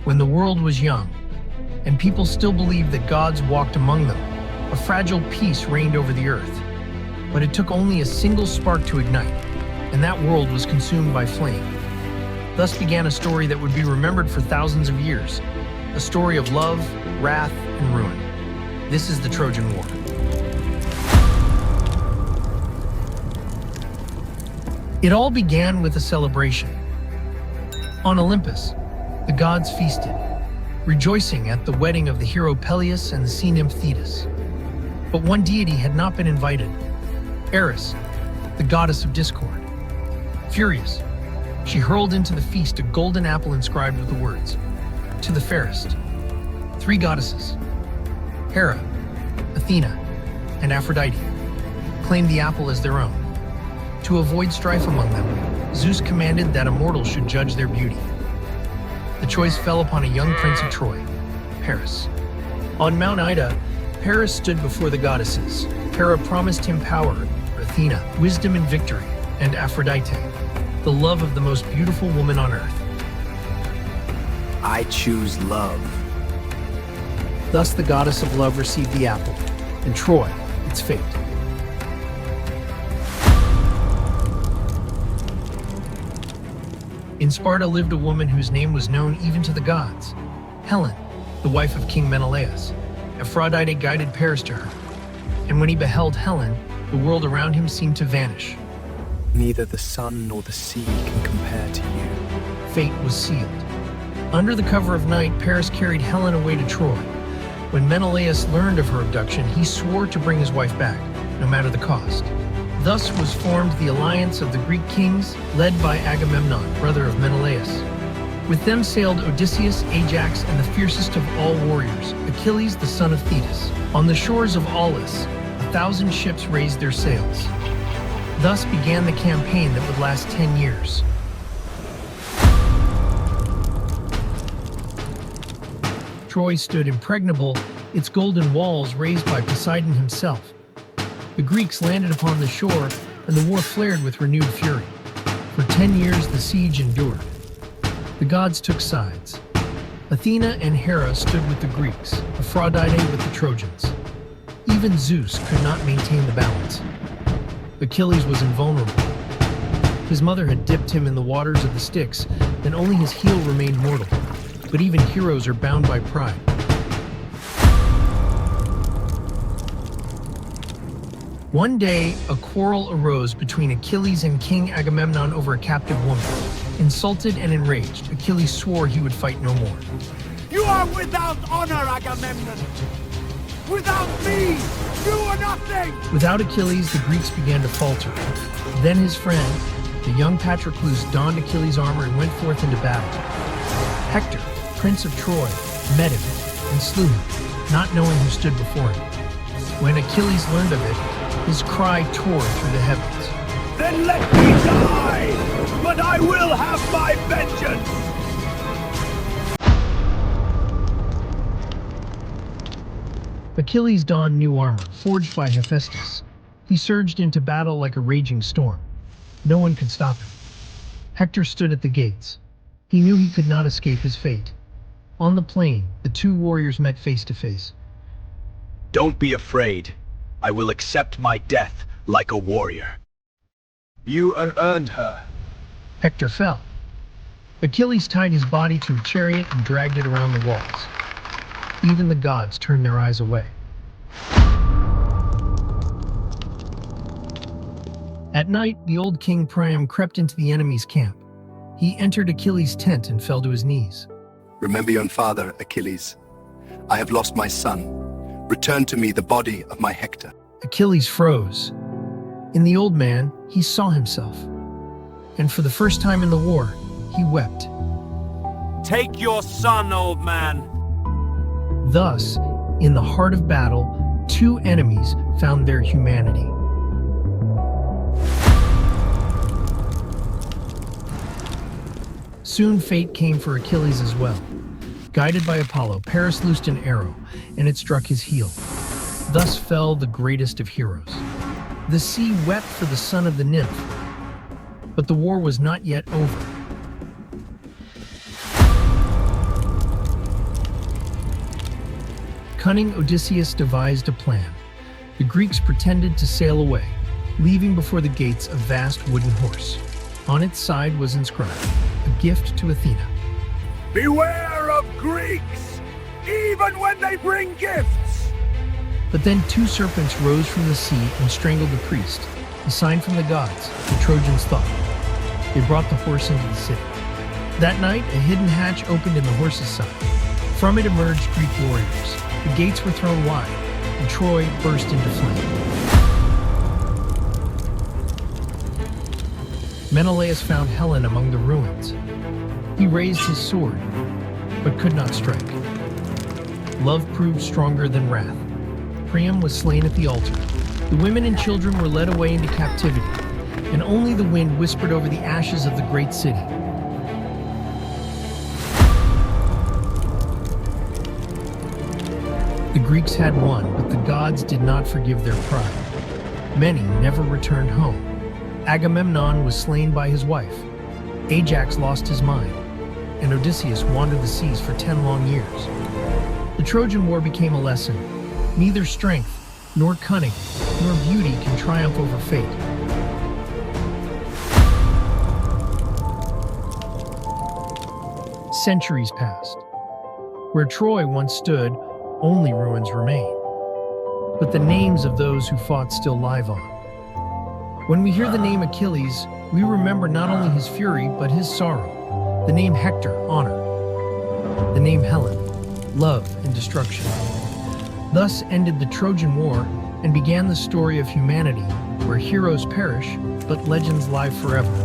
when the world was young, and people still believed that gods walked among them, a fragile peace reigned over the earth. But it took only a single spark to ignite, and that world was consumed by flame. Thus began a story that would be remembered for thousands of years, a story of love, wrath, and ruin. This is the Trojan War. It all began with a celebration. On Olympus, the gods feasted, rejoicing at the wedding of the hero Peleus and the sea nymph Thetis. But one deity had not been invited, Eris, the goddess of discord. Furious, she hurled into the feast a golden apple inscribed with the words, "To the fairest." 3 goddesses, Hera, Athena, and Aphrodite, claimed the apple as their own. To avoid strife among them, Zeus commanded that a mortal should judge their beauty. The choice fell upon a young prince of Troy, Paris. On Mount Ida, Paris stood before the goddesses. Hera promised him power, Athena, wisdom and victory, and Aphrodite, the love of the most beautiful woman on earth. I choose love. Thus the goddess of love received the apple, and Troy, its fate. In Sparta lived a woman whose name was known even to the gods, Helen, the wife of King Menelaus. Aphrodite guided Paris to her, and when he beheld Helen, the world around him seemed to vanish. Neither the sun nor the sea can compare to you. Fate was sealed. Under the cover of night, Paris carried Helen away to Troy. When Menelaus learned of her abduction, he swore to bring his wife back, no matter the cost. Thus was formed the alliance of the Greek kings, led by Agamemnon, brother of Menelaus. With them sailed Odysseus, Ajax, and the fiercest of all warriors, Achilles, the son of Thetis. On the shores of Aulis, 1,000 ships raised their sails. Thus began the campaign that would last 10 years. Troy stood impregnable, its golden walls raised by Poseidon himself. The Greeks landed upon the shore, and the war flared with renewed fury. For 10 years the siege endured. The gods took sides. Athena and Hera stood with the Greeks, Aphrodite with the Trojans. Even Zeus could not maintain the balance. Achilles was invulnerable. His mother had dipped him in the waters of the Styx, and only his heel remained mortal. But even heroes are bound by pride. One day, a quarrel arose between Achilles and King Agamemnon over a captive woman. Insulted and enraged, Achilles swore he would fight no more. You are without honor, Agamemnon! Without me, you are nothing! Without Achilles, the Greeks began to falter. Then his friend, the young Patroclus, donned Achilles' armor and went forth into battle. Hector, prince of Troy, met him and slew him, not knowing who stood before him. When Achilles learned of it, his cry tore through the heavens. Then let me die, but I will have my vengeance! Achilles donned new armor, forged by Hephaestus. He surged into battle like a raging storm. No one could stop him. Hector stood at the gates. He knew he could not escape his fate. On the plain, the 2 warriors met face to face. Don't be afraid. I will accept my death like a warrior. You earned her. Hector fell. Achilles tied his body to a chariot and dragged it around the walls. Even the gods turned their eyes away. At night, the old king Priam crept into the enemy's camp. He entered Achilles' tent and fell to his knees. Remember your father, Achilles. I have lost my son. Return to me the body of my Hector. Achilles froze. In the old man, he saw himself. And for the first time in the war, he wept. Take your son, old man. Thus, in the heart of battle, 2 enemies found their humanity. Soon fate came for Achilles as well. Guided by Apollo, Paris loosed an arrow, and it struck his heel. Thus fell the greatest of heroes. The sea wept for the son of the nymph, but the war was not yet over. cunning Odysseus devised a plan. The Greeks pretended to sail away, leaving before the gates a vast wooden horse. On its side was inscribed, a gift to Athena. Beware of Greeks, even when they bring gifts! But then two serpents rose from the sea and strangled the priest, a sign from the gods, the Trojans thought. They brought the horse into the city. That night, a hidden hatch opened in the horse's side. From it emerged Greek warriors. The gates were thrown wide, and Troy burst into flame. Menelaus found Helen among the ruins. He raised his sword, but could not strike. Love proved stronger than wrath. Priam was slain at the altar. The women and children were led away into captivity, and only the wind whispered over the ashes of the great city. The Greeks had won, but the gods did not forgive their pride. Many never returned home. Agamemnon was slain by his wife. Ajax lost his mind, and Odysseus wandered the seas for 10 long years. The Trojan War became a lesson. Neither strength, nor cunning, nor beauty can triumph over fate. Centuries passed. Where Troy once stood, only ruins remain. But the names of those who fought still live on. When we hear the name Achilles, we remember not only his fury, but his sorrow. The name Hector, honor. The name Helen, love and destruction. Thus ended the Trojan War and began the story of humanity, where heroes perish, but legends live forever.